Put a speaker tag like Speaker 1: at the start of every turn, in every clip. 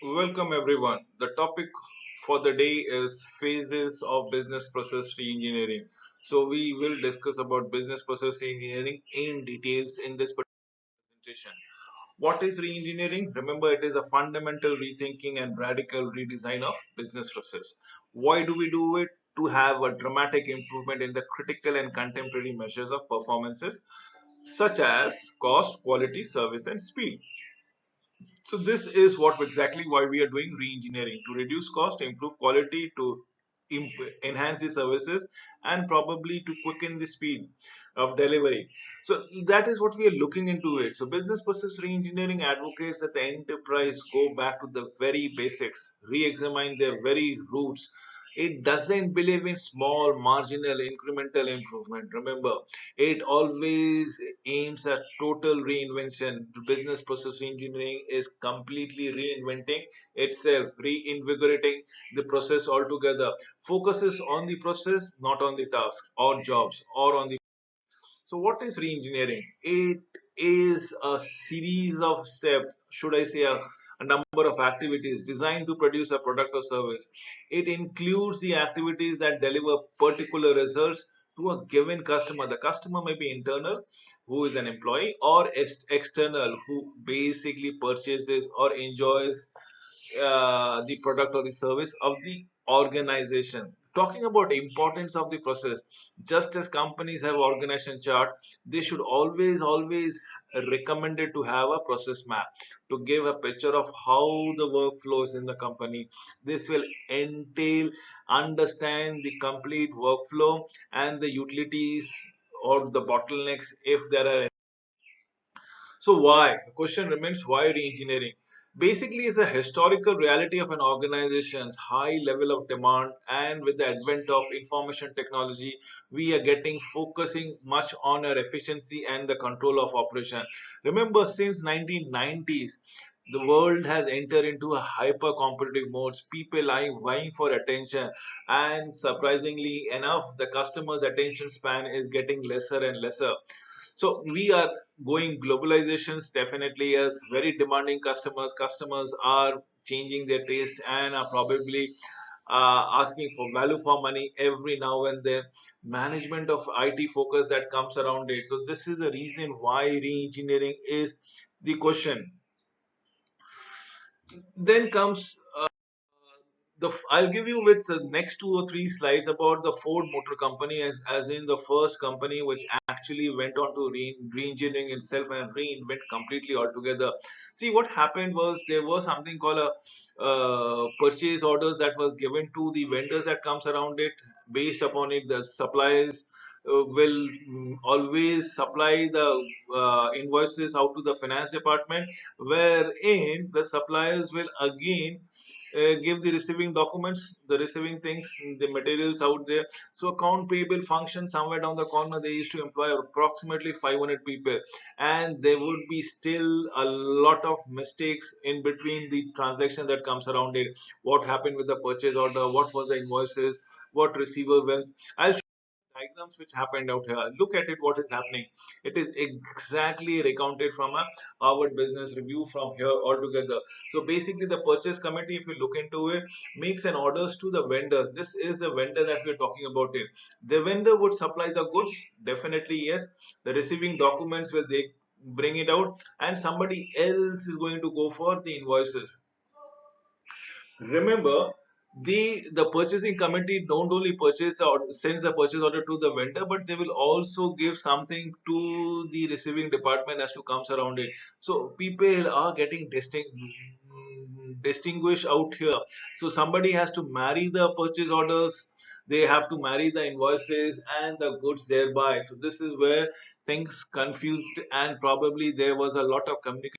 Speaker 1: Welcome everyone. The topic for the day is phases of business process reengineering. So we will discuss about business process reengineering in details in this presentation. What is reengineering? Remember, it is a fundamental rethinking and radical redesign of business process. Why do we do it? To have a dramatic improvement in the critical and contemporary measures of performances such as cost, quality, service, and speed. So this is what exactly why we are doing re-engineering to reduce cost, improve quality, to enhance the services, and probably to quicken the speed of delivery. So that is what we are looking into it. So business process re-engineering advocates that the enterprise go back to the very basics, re-examine their very roots. It doesn't believe in small, marginal, incremental improvement. Remember, it always aims at total reinvention. Business process engineering is completely reinventing itself, reinvigorating the process altogether. Focuses on the process, not on the task or jobs or on the. So, what is reengineering? It is a series of steps, should I say, a number of activities designed to produce a product or service. It includes the activities that deliver particular results to a given customer. The customer may be internal, who is an employee, or external, who basically purchases or enjoys the product or the service of the organization. Talking about importance of the process, just as companies have organization chart, they should always recommended to have a process map to give a picture of how the work flows in the company. This will entail understand the complete workflow and the utilities or the bottlenecks if there are. So why? The question remains, why re-engineering? Basically, it's a historical reality of an organization's high level of demand, and with the advent of information technology, we are getting focusing much on our efficiency and the control of operation. Remember, since 1990s, the world has entered into a hyper competitive mode. People are vying for attention, and surprisingly enough, the customer's attention span is getting lesser and lesser. So we are going globalizations definitely as very demanding customers. Customers are changing their taste and are probably asking for value for money every now and then. Management of IT focus that comes around it. So this is the reason why re-engineering is the question. Then comes I'll give you with the next two or three slides about the Ford Motor Company, as in the first company which actually went on to re-engineering itself and reinvent completely altogether. See, what happened was there was something called a purchase orders that was given to the vendors that comes around it. Based upon it, the suppliers will always supply the invoices out to the finance department, wherein the suppliers will again give the receiving documents, the receiving things, the materials out there. So account payable function somewhere down the corner, they used to employ approximately 500 people, and there would be still a lot of mistakes in between the transaction that comes around it. What happened with the purchase order? What was the invoices? What receivables? I'll diagrams which happened out here. Look at it, what is happening. It is exactly recounted from a Harvard Business Review from here altogether. So basically, the purchase committee, if you look into it, makes an orders to the vendors. This is the vendor that we're talking about it. The vendor would supply the goods, definitely yes. The receiving documents will they bring it out, and somebody else is going to go for the invoices. Remember, the purchasing committee don't only purchase the sends the purchase order to the vendor, but they will also give something to the receiving department as to comes around it. So people are getting distinguished out here. So somebody has to marry the purchase orders, they have to marry the invoices and the goods thereby. So this is where things confused, and probably there was a lot of communication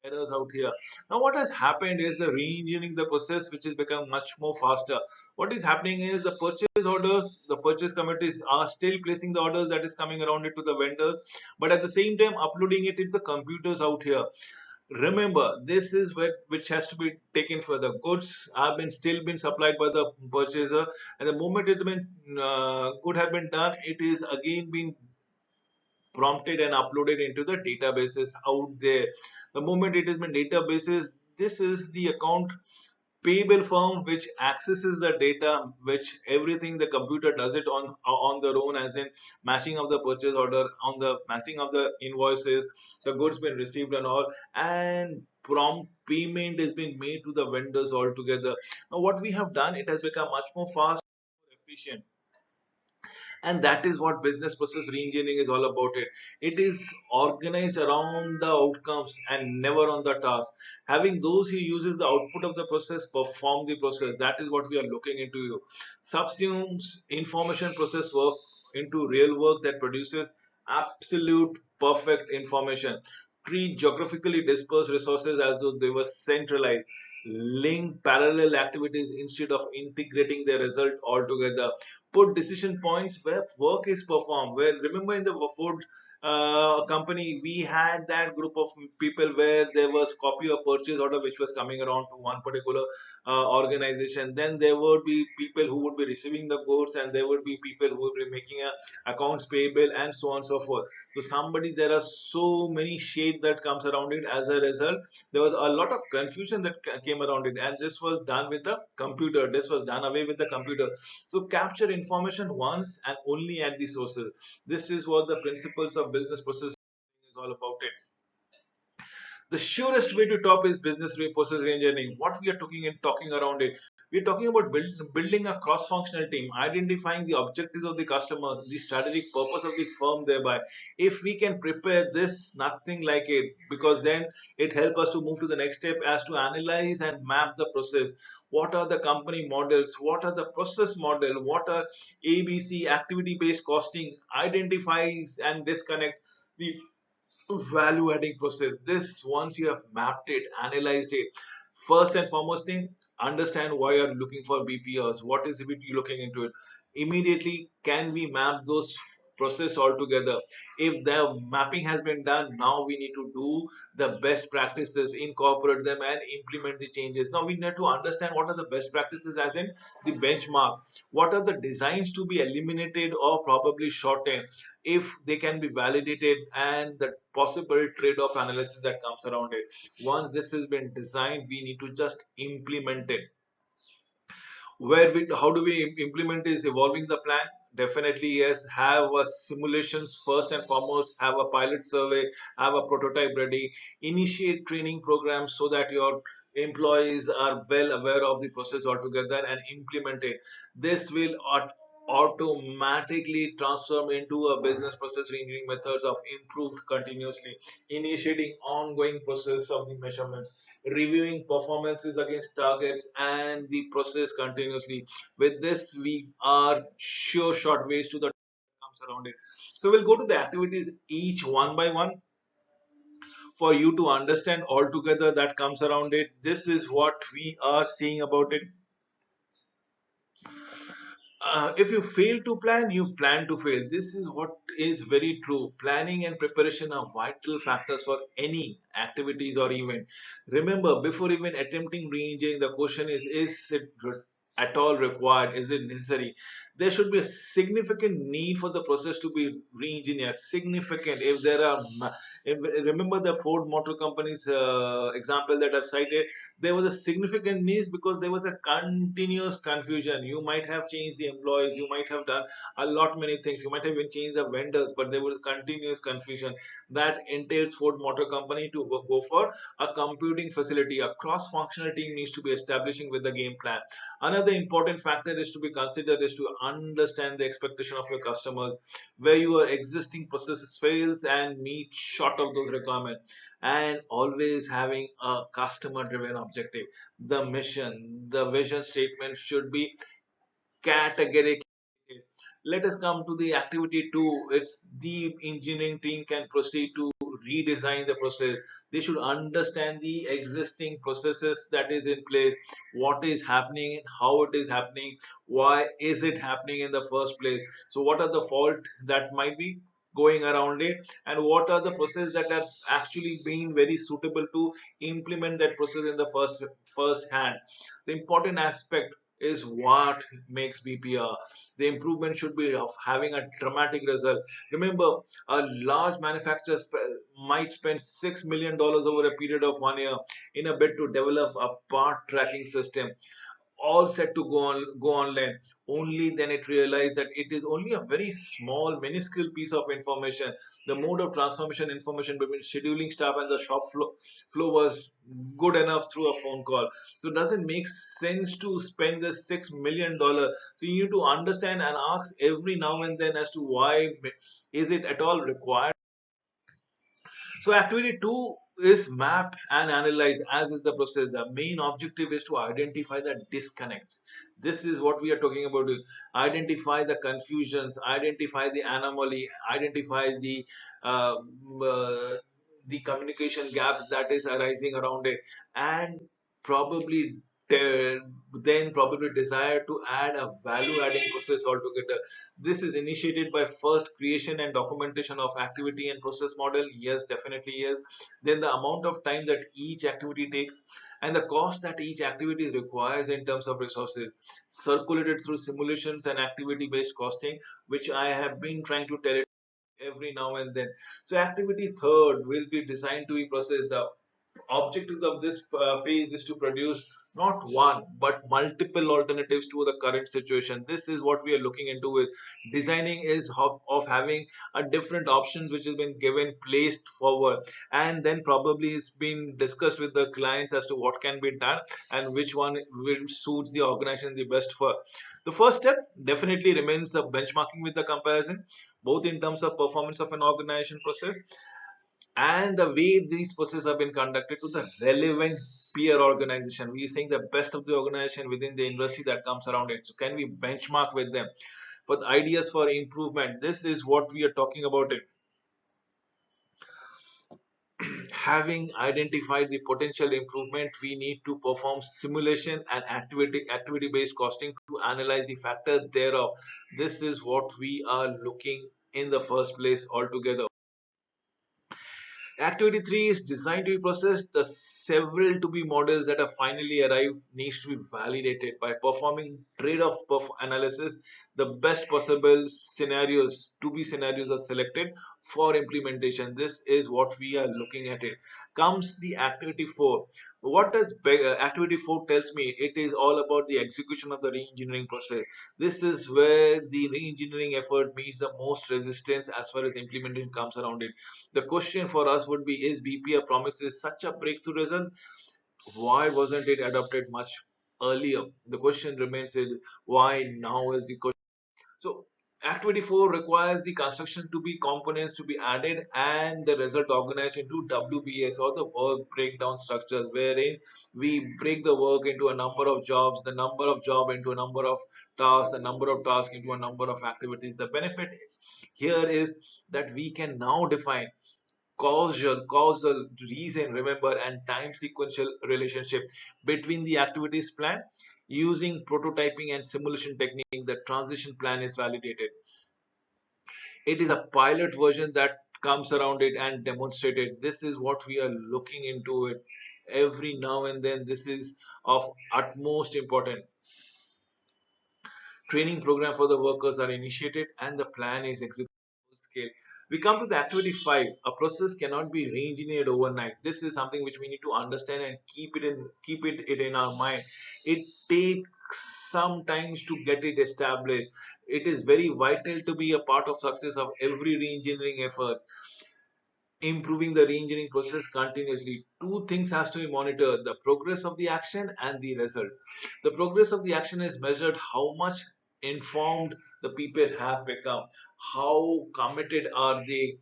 Speaker 1: errors out here. Now, what has happened is the re-engineering the process, which has become much more faster. What is happening is the purchase orders, the purchase committees are still placing the orders that is coming around it to the vendors, but at the same time uploading it in the computers out here. Remember, this is which has to be taken for the goods have been still been supplied by the purchaser, and the moment it's been could have been done, it is again been prompted and uploaded into the databases out there. The moment it has been databases, this is the account payable firm which accesses the data, which everything the computer does it on their own, as in matching of the purchase order, on the matching of the invoices, the goods been received and all, and prompt payment has been made to the vendors altogether. Now what we have done, it has become much more fast, more efficient, and that is what business process reengineering is all about. It is organized around the outcomes and never on the task. Having those who uses the output of the process perform the process, that is what we are looking into. You subsumes information process work into real work that produces absolute perfect information. Treat geographically dispersed resources as though they were centralized. Link parallel activities instead of integrating the result altogether. Put decision points where work is performed. Where, remember, in the food company, we had that group of people where there was copy of purchase order which was coming around to one particular organization. Then there would be people who would be receiving the goods, and there would be people who would be making accounts payable, and so on and so forth. So somebody, there are so many shade that comes around it. As a result, there was a lot of confusion that came around it, and this was done with the computer. This was done away with the computer. So capture information once and only at the sources. This is what the principles of business process is all about. It the surest way to top is business process reengineering. What we are talking around it, we're talking about building a cross-functional team, identifying the objectives of the customers, the strategic purpose of the firm. Thereby, if we can prepare this, nothing like it, because then it helps us to move to the next step, as to analyze and map the process. What are the company models? What are the process model? What are ABC activity-based costing? Identifies and disconnect the value adding process. This, once you have mapped it, analyzed it, first and foremost thing, understand why you're looking for BPRs. What is it you're looking into it? Immediately, can we map those process altogether? If the mapping has been done, now we need to do the best practices, incorporate them, and implement the changes. Now we need to understand what are the best practices, as in the benchmark. What are the designs to be eliminated or probably shortened, if they can be validated, and the possible trade-off analysis that comes around it. Once this has been designed, we need to just implement it. Where we, how do we implement is evolving the plan. Definitely yes, have a simulations first and foremost, have a pilot survey, have a prototype ready, initiate training programs so that your employees are well aware of the process altogether, and implement it. This will automatically transform into a business process reengineering methods of improved continuously, initiating ongoing process of the measurements, reviewing performances against targets and the process continuously. With this, we are sure short ways to the comes around it. So we'll go to the activities each one by one for you to understand altogether that comes around it. This is what we are seeing about it. If you fail to plan, you plan to fail. This is what is very true. Planning and preparation are vital factors for any activities or event. Remember, before even attempting re-engineering, the question is it at all required? Is it necessary? There should be a significant need for the process to be re-engineered. Significant. If there are, if, remember the Ford Motor Company's example that I've cited, there was a significant niche because there was a continuous confusion. You might have changed the employees, you might have done a lot many things, you might have even changed the vendors, but there was continuous confusion. That entails Ford Motor Company to go for a computing facility. A cross-functional team needs to be establishing with the game plan. Another important factor is to be considered is to understand the expectation of your customers, where your existing processes fails and meet short of those requirements, and always having a customer driven objective. The mission, the vision statement should be categorical. Let us come to the activity two. It's the engineering team can proceed to redesign the process. They should understand the existing processes that is in place, what is happening, how it is happening, why is it happening in the first place. So what are the fault that might be going around it, and what are the processes that are actually being very suitable to implement that process in the first hand. The important aspect, is what makes BPR. The improvement should be of having a dramatic result. Remember, a large manufacturer might spend $6 million over a period of 1 year in a bid to develop a part tracking system, all set to go online. Only then it realized that it is only a very small minuscule piece of information. The mode of transformation information between scheduling staff and the shop flow was good enough through a phone call. So does it make sense to spend the $6 million? So you need to understand and ask every now and then as to why is it at all required. So activity two is map and analyze, as is the process. The main objective is to identify the disconnects. This is what we are talking about. Identify the confusions, identify the anomaly, identify uh, uh, the communication gaps that is arising around it, and probably te- then probably desire to add a value adding process altogether. This is initiated by first creation and documentation of activity and process model. Yes, definitely yes. Then the amount of time that each activity takes and the cost that each activity requires in terms of resources, circulated through simulations and activity based costing, which I have been trying to tell it every now and then. So activity third will be designed to be processed. The objective of this phase is to produce not one but multiple alternatives to the current situation. This is what we are looking into with designing, is of having a different options which has been given placed forward, and then probably it's been discussed with the clients as to what can be done and which one will suits the organization the best for. The first step definitely remains the benchmarking with the comparison, both in terms of performance of an organization process and the way these processes have been conducted to the relevant peer organization. We are saying the best of the organization within the industry that comes around it. So can we benchmark with them for the ideas for improvement? This is what we are talking about it. Having identified the potential improvement, we need to perform simulation and activity based costing to analyze the factor thereof. This is what we are looking in the first place altogether. Activity 3 is designed to be processed. The several to be models that have finally arrived needs to be validated by performing trade-off analysis. The best possible scenarios are selected for implementation. This is what we are looking at it. Comes the activity 4. What does activity 4 tells me? It is all about the execution of the re-engineering process. This is where the re-engineering effort meets the most resistance as far as implementation comes around it. The question for us would be, is BPR promises such a breakthrough result? Why wasn't it adopted much earlier? The question remains is why now is the question. So activity 4 requires the construction to be components to be added and the result organized into WBS, or the work breakdown structures, wherein we break the work into a number of jobs, the number of job into a number of tasks, the number of tasks into a number of activities. The benefit here is that we can now define causal reason, remember, and time sequential relationship between the activities plan. Using prototyping and simulation technique, the transition plan is validated. It is a pilot version that comes around it and demonstrated. This is what we are looking into it every now and then. This is of utmost important. Training program for the workers are initiated and the plan is executed full scale. We come to the activity 5. A process cannot be re-engineered overnight. This is something which we need to understand and keep it in our mind. It takes some times to get it established. It is very vital to be a part of success of every re-engineering effort. Improving the reengineering process continuously. Two things has to be monitored: the progress of the action and the result. The progress of the action is measured how much informed the people have become, how committed are they,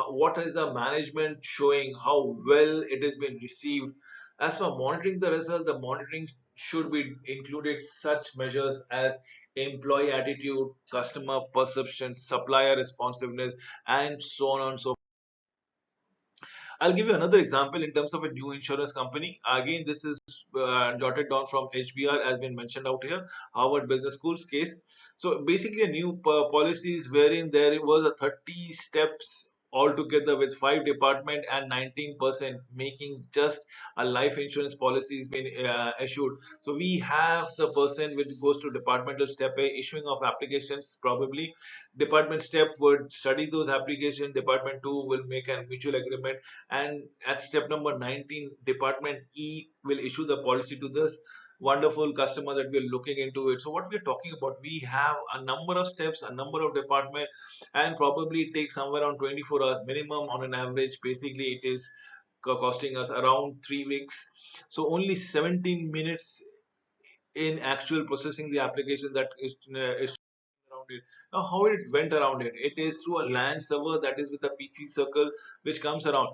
Speaker 1: what is the management showing, how well it has been received. As for monitoring the result, the monitoring should be included such measures as employee attitude, customer perception, supplier responsiveness, and so on and so. I'll give you another example in terms of a new insurance company. Again, this is jotted down from HBR, as been mentioned out here, Harvard Business School's case. So basically, a new policies wherein there was a 30 steps all together with 5 department and 19% making just a life insurance policy is been issued. So we have the person which goes to departmental step A, issuing of applications. Probably department step would study those applications, department 2 will make a mutual agreement, and at step number 19 department E will issue the policy to this wonderful customer that we're looking into it. So what we're talking about, we have a number of steps, a number of department, and probably it takes somewhere around 24 hours minimum on an average. Basically it is costing us around 3 weeks. So only 17 minutes in actual processing the application that is around it. Now, how it went around it? It is through a LAN server that is with a PC circle which comes around.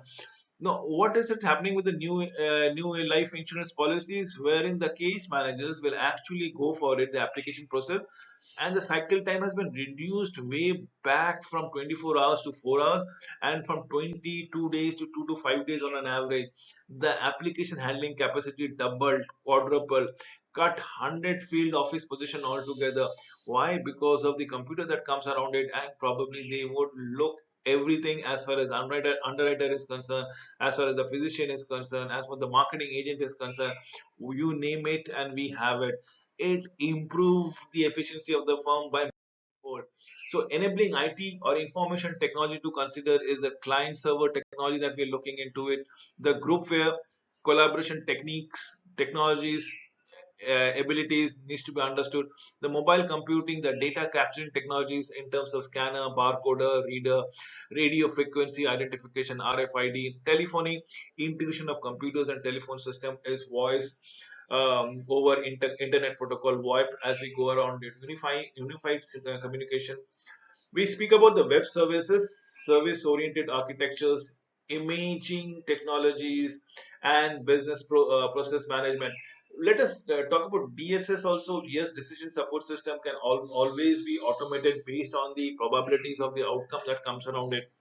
Speaker 1: Now, what is it happening with the new life insurance policies, wherein the case managers will actually go for it, the application process, and the cycle time has been reduced way back from 24 hours to 4 hours, and from 22 days to 2 to 5 days on an average. The application handling capacity doubled, quadrupled, cut 100 field office position altogether. Why? Because of the computer that comes around it, and probably they would look everything as far as underwriter is concerned, as far as the physician is concerned, as for the marketing agent is concerned. You name it and we have it. It improves the efficiency of the firm by fold. So enabling IT or information technology to consider is the client server technology that we're looking into it, the groupware collaboration techniques, technologies, abilities needs to be understood. The mobile computing, the data capturing technologies in terms of scanner, barcoder, reader, radio frequency identification, RFID, telephony, integration of computers and telephone system is voice over internet protocol VoIP as we go around it. Unified communication. We speak about the web services, service oriented architectures, imaging technologies, and business process management. Let us talk about DSS also. Yes, decision support system can always be automated based on the probabilities of the outcome that comes around it.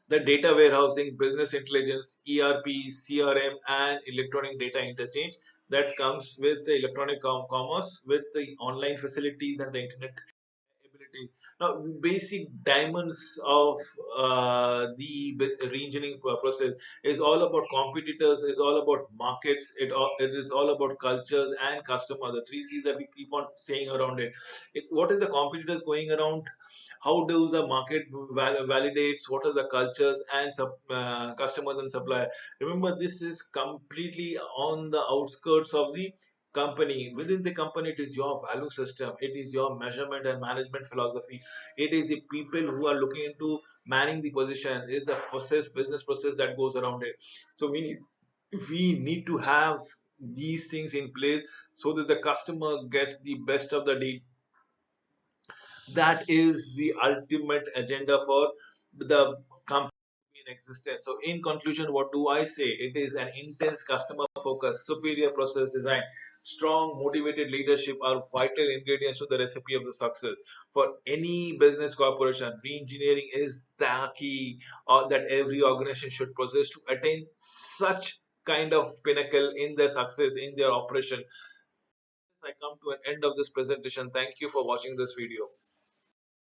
Speaker 1: The data warehousing, business intelligence, ERP, CRM, and electronic data interchange that comes with the electronic commerce, with the online facilities and the internet ability. Now, basic diamonds of the reengineering process is all about competitors, is all about markets, it is all about cultures and customer. The three C's that we keep on saying around it. What is the competitors going around? How does the market validates? What are the cultures and customers and supplier? Remember, this is completely on the outskirts of the company. Within the company, it is your value system, it is your measurement and management philosophy, it is the people who are looking into manning the position, it is the process, business process that goes around it. So we need to have these things in place so that the customer gets the best of the deal. That is the ultimate agenda for the company in existence. So, in conclusion, what do I say? It is an intense customer focus, superior process design, strong, motivated leadership are vital ingredients to the recipe of the success for any business corporation. Reengineering is the key that every organization should possess to attain such kind of pinnacle in their success in their operation. I come to an end of this presentation. Thank you for watching this video.